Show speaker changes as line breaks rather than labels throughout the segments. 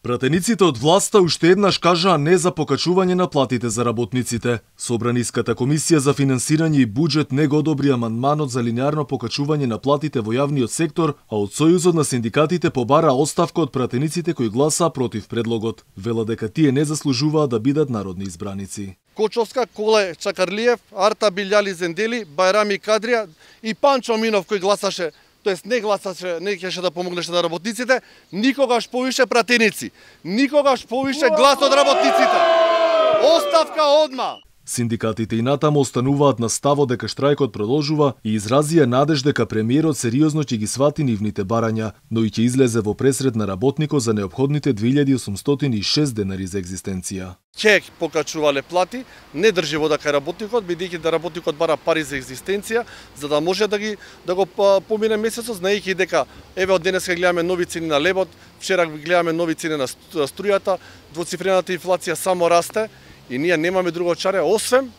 Пратениците од власта уште еднаш кажаа не за покачување на платите за работниците. Собраниската комисија за финансирање и буџет не го одобри амандманот за линеарно покачување на платите во јавниот сектор, а од Сојузот на синдикатите побара оставка од пратениците кои гласаа против предлогот. Вела дека тие не заслужуваат да бидат народни избраници.
Кочовска, Коле Чакарлиев, Арта Билјали Зендели, Байрами Кадрија и Панчо Минов кој гласаше, тоест не гласаше, не кеше да помогнеше на работниците, никогаш повише пратеници, никогаш повише глас од работниците. Оставка одма!
Синдикатите и натаму остануваат на ставот дека штрајкот продолжува и изразија надеж дека премиерот сериозно ќе ги свати нивните барања, но и ќе излезе во пресред на работникот за неопходните 2806 денари за екзистенција.
Ќе покачувале плати, не држи вода кај работникот, бидејќи да работникот бара пари за екзистенција, за да може да го помине месецот, знаејќи дека еве од денеска гледаме нови цени на лебот, вчера гледаме нови цени на струјата, двоцифрената инфлација само расте. И ние немаме друго чаре, освен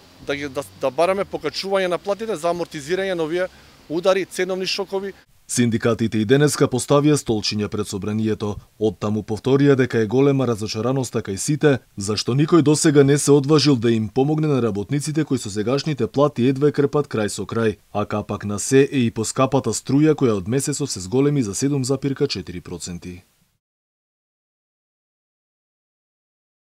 да бараме покачување на платите за амортизирање на овие удари, ценовни шокови.
Синдикатите и денеска поставија столчиња пред собранието. Оттаму повторија дека е голема разочараноста кај сите, зашто никој досега не се одважил да им помогне на работниците кои со сегашните плати едва крпат крај со крај, а капак на се е и поскапата струја која од месецов се зголеми за 7,4%.